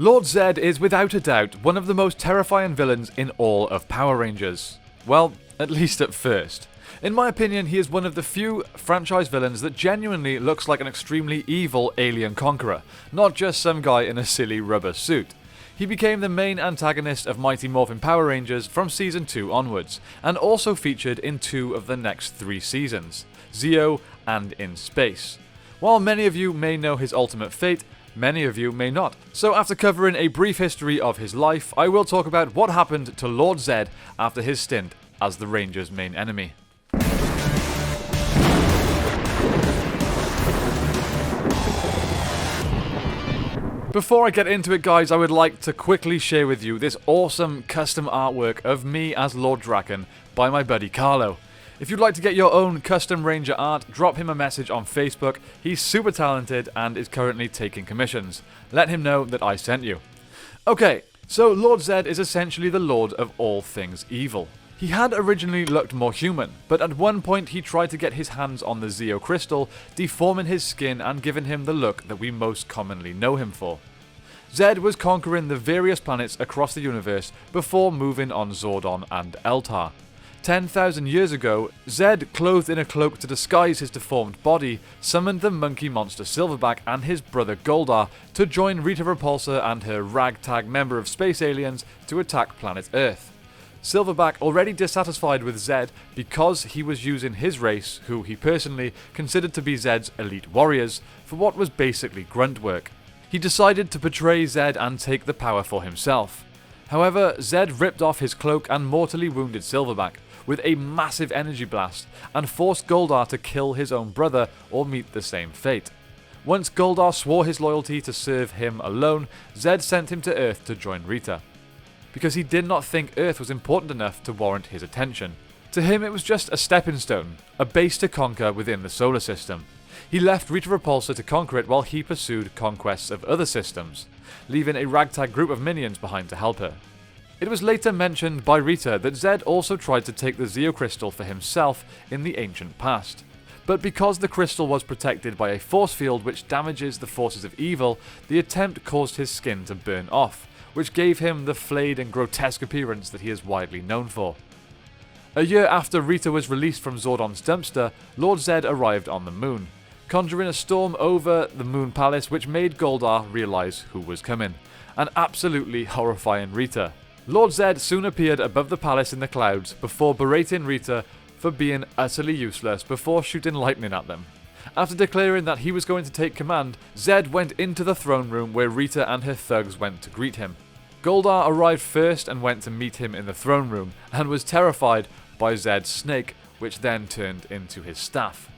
Lord Zedd is without a doubt one of the most terrifying villains in all of Power Rangers. Well, at least at first. In my opinion, he is one of the few franchise villains that genuinely looks like an extremely evil alien conqueror, not just some guy in a silly rubber suit. He became the main antagonist of Mighty Morphin Power Rangers from Season 2 onwards, and also featured in 2 of the next 3 seasons, Zeo and In Space. While many of you may know his ultimate fate, many of you may not. So after covering a brief history of his life, I will talk about what happened to Lord Zedd after his stint as the Rangers' main enemy. Before I get into it, guys, I would like to quickly share with you this awesome custom artwork of me as Lord Draken by my buddy Carlo. If you'd like to get your own custom Ranger art, drop him a message on Facebook. He's super talented and is currently taking commissions. Let him know that I sent you. Okay, so Lord Zedd is essentially the lord of all things evil. He had originally looked more human, but at one point he tried to get his hands on the Zeo crystal, deforming his skin and giving him the look that we most commonly know him for. Zedd was conquering the various planets across the universe before moving on Zordon and Eltar. 10,000 years ago, Zedd, clothed in a cloak to disguise his deformed body, summoned the monkey monster Silverback and his brother Goldar to join Rita Repulsa and her ragtag member of space aliens to attack planet Earth. Silverback, already dissatisfied with Zedd because he was using his race, who he personally considered to be Zedd's elite warriors, for what was basically grunt work. He decided to betray Zedd and take the power for himself. However, Zedd ripped off his cloak and mortally wounded Silverback with a massive energy blast and forced Goldar to kill his own brother or meet the same fate. Once Goldar swore his loyalty to serve him alone, Zedd sent him to Earth to join Rita, because he did not think Earth was important enough to warrant his attention. To him it was just a stepping stone, a base to conquer within the solar system. He left Rita Repulsa to conquer it while he pursued conquests of other systems, leaving a ragtag group of minions behind to help her. It was later mentioned by Rita that Zedd also tried to take the Zeo crystal for himself in the ancient past. But because the crystal was protected by a force field which damages the forces of evil, the attempt caused his skin to burn off, which gave him the flayed and grotesque appearance that he is widely known for. A year after Rita was released from Zordon's dumpster, Lord Zedd arrived on the moon, conjuring a storm over the Moon Palace which made Goldar realise who was coming, an absolutely horrifying Rita. Lord Zedd soon appeared above the palace in the clouds before berating Rita for being utterly useless before shooting lightning at them. After declaring that he was going to take command, Zedd went into the throne room where Rita and her thugs went to greet him. Goldar arrived first and went to meet him in the throne room and was terrified by Zedd's snake, which then turned into his staff.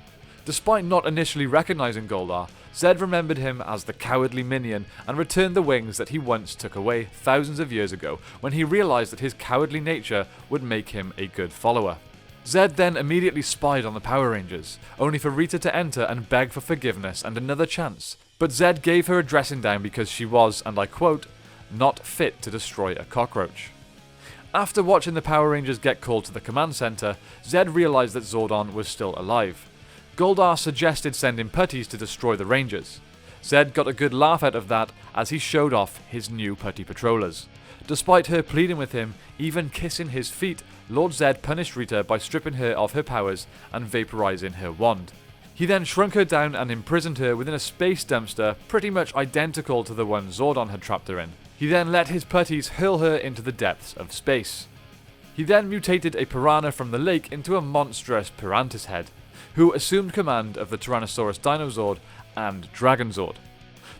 Despite not initially recognizing Goldar, Zedd remembered him as the cowardly minion and returned the wings that he once took away thousands of years ago when he realized that his cowardly nature would make him a good follower. Zedd then immediately spied on the Power Rangers, only for Rita to enter and beg for forgiveness and another chance. But Zedd gave her a dressing down because she was, and I quote, not fit to destroy a cockroach. After watching the Power Rangers get called to the command center, Zedd realized that Zordon was still alive. Goldar suggested sending putties to destroy the Rangers. Zedd got a good laugh out of that as he showed off his new putty patrollers. Despite her pleading with him, even kissing his feet, Lord Zedd punished Rita by stripping her of her powers and vaporizing her wand. He then shrunk her down and imprisoned her within a space dumpster pretty much identical to the one Zordon had trapped her in. He then let his putties hurl her into the depths of space. He then mutated a piranha from the lake into a monstrous Pirantis head, who assumed command of the Tyrannosaurus Dinozord and Dragonzord.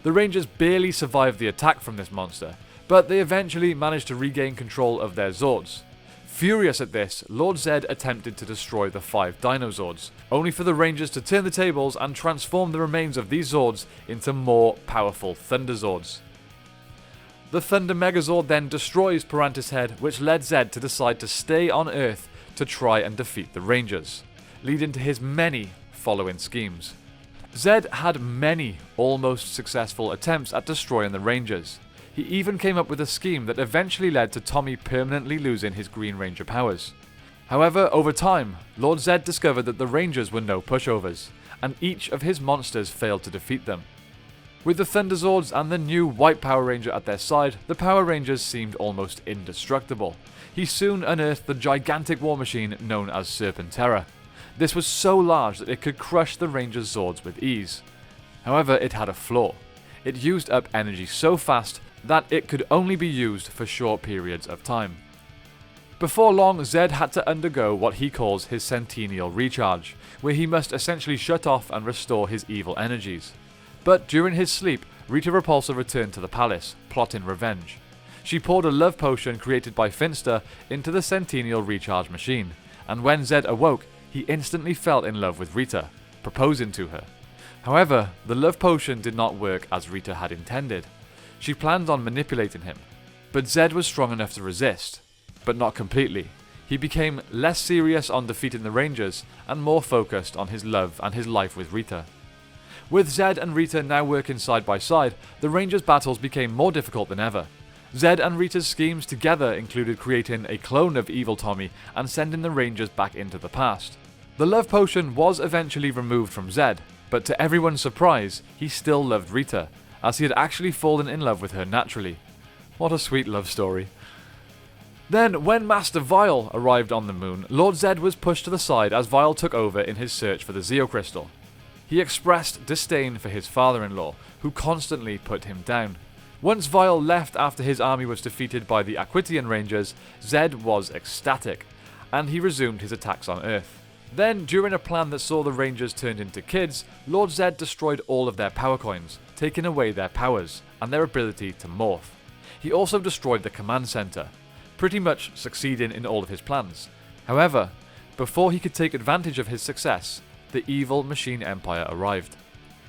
The Rangers barely survived the attack from this monster, but they eventually managed to regain control of their Zords. Furious at this, Lord Zedd attempted to destroy the 5 Dinozords, only for the Rangers to turn the tables and transform the remains of these Zords into more powerful Thunderzords. The Thunder Megazord then destroys Pirantis Head, which led Zedd to decide to stay on Earth to try and defeat the Rangers, leading to his many following schemes. Zedd had many almost successful attempts at destroying the Rangers. He even came up with a scheme that eventually led to Tommy permanently losing his Green Ranger powers. However, over time, Lord Zedd discovered that the Rangers were no pushovers, and each of his monsters failed to defeat them. With the Thunderzords and the new White Power Ranger at their side, the Power Rangers seemed almost indestructible. He soon unearthed the gigantic war machine known as Serpentera. This was so large that it could crush the Rangers' Zords with ease. However, it had a flaw. It used up energy so fast that it could only be used for short periods of time. Before long, Zedd had to undergo what he calls his Centennial Recharge, where he must essentially shut off and restore his evil energies. But during his sleep, Rita Repulsa returned to the palace, plotting revenge. She poured a love potion created by Finster into the Centennial Recharge machine, and when Zedd awoke, he instantly fell in love with Rita, proposing to her. However, the love potion did not work as Rita had intended. She planned on manipulating him, but Zedd was strong enough to resist, but not completely. He became less serious on defeating the Rangers and more focused on his love and his life with Rita. With Zedd and Rita now working side by side, the Rangers' battles became more difficult than ever. Zedd and Rita's schemes together included creating a clone of Evil Tommy and sending the Rangers back into the past. The love potion was eventually removed from Zedd, but to everyone's surprise, he still loved Rita, as he had actually fallen in love with her naturally. What a sweet love story. Then, when Master Vile arrived on the moon, Lord Zedd was pushed to the side as Vile took over in his search for the Zeo Crystal. He expressed disdain for his father-in-law, who constantly put him down. Once Vile left after his army was defeated by the Aquitian Rangers, Zedd was ecstatic, and he resumed his attacks on Earth. Then, during a plan that saw the Rangers turned into kids, Lord Zedd destroyed all of their power coins, taking away their powers and their ability to morph. He also destroyed the command center, pretty much succeeding in all of his plans. However, before he could take advantage of his success, the evil Machine Empire arrived.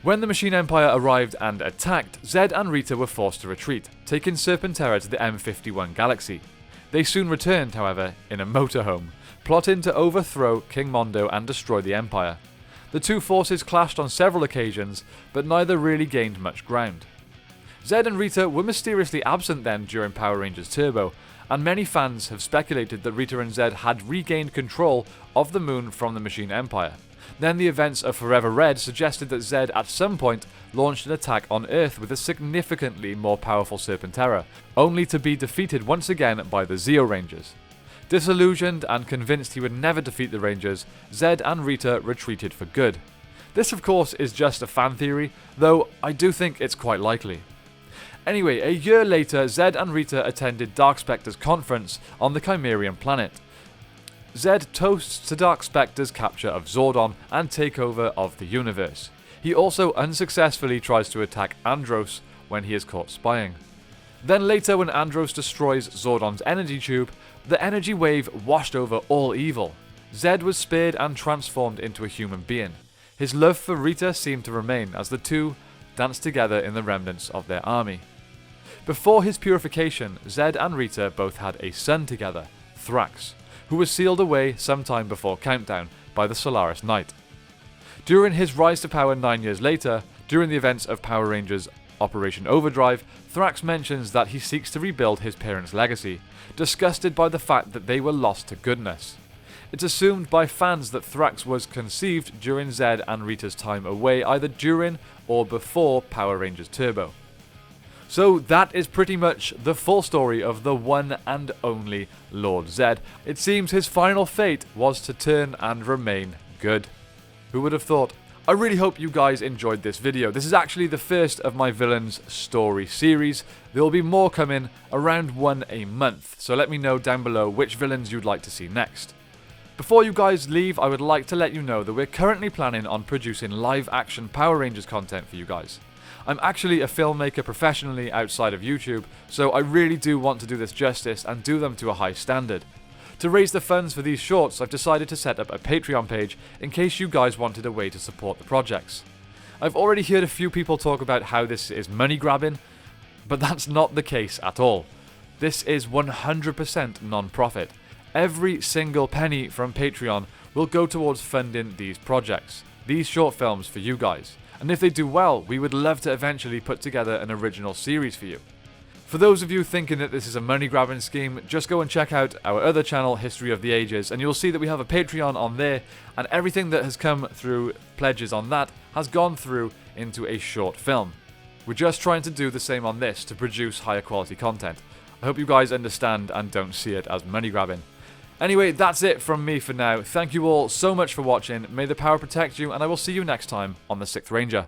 When the Machine Empire arrived and attacked, Zedd and Rita were forced to retreat, taking Serpentera to the M51 galaxy. They soon returned, however, in a motorhome, plotting to overthrow King Mondo and destroy the Empire. The two forces clashed on several occasions, but neither really gained much ground. Zedd and Rita were mysteriously absent then during Power Rangers Turbo, and many fans have speculated that Rita and Zedd had regained control of the moon from the Machine Empire. Then the events of Forever Red suggested that Zedd at some point launched an attack on Earth with a significantly more powerful Serpentera, only to be defeated once again by the Zeo Rangers. Disillusioned and convinced he would never defeat the Rangers, Zedd and Rita retreated for good. This of course is just a fan theory, though I do think it's quite likely. Anyway, a year later, Zedd and Rita attended Dark Spectre's conference on the Chimerian planet. Zedd toasts to Dark Spectre's capture of Zordon and takeover of the universe. He also unsuccessfully tries to attack Andros when he is caught spying. Then later, when Andros destroys Zordon's energy tube, the energy wave washed over all evil. Zedd was spared and transformed into a human being. His love for Rita seemed to remain as the two danced together in the remnants of their army. Before his purification, Zedd and Rita both had a son together, Thrax, who was sealed away sometime before Countdown by the Solaris Knight. During his rise to power 9 years later, during the events of Power Rangers Operation Overdrive, Thrax mentions that he seeks to rebuild his parents' legacy, disgusted by the fact that they were lost to goodness. It's assumed by fans that Thrax was conceived during Zedd and Rita's time away, either during or before Power Rangers Turbo. So that is pretty much the full story of the one and only Lord Zedd. It seems his final fate was to turn and remain good. Who would have thought? I really hope you guys enjoyed this video. This is actually the first of my villains story series. There will be more coming, around one a month, so let me know down below which villains you'd like to see next. Before you guys leave, I would like to let you know that we're currently planning on producing live action Power Rangers content for you guys. I'm actually a filmmaker professionally outside of YouTube, so I really do want to do this justice and do them to a high standard. To raise the funds for these shorts, I've decided to set up a Patreon page in case you guys wanted a way to support the projects. I've already heard a few people talk about how this is money grabbing, but that's not the case at all. This is 100% non-profit. Every single penny from Patreon will go towards funding these projects, these short films for you guys. And if they do well, we would love to eventually put together an original series for you. For those of you thinking that this is a money grabbing scheme, just go and check out our other channel, History of the Ages, and you'll see that we have a Patreon on there, and everything that has come through pledges on that has gone through into a short film. We're just trying to do the same on this to produce higher quality content. I hope you guys understand and don't see it as money grabbing. Anyway, that's it from me for now. Thank you all so much for watching. May the power protect you, and I will see you next time on the 6th Ranger.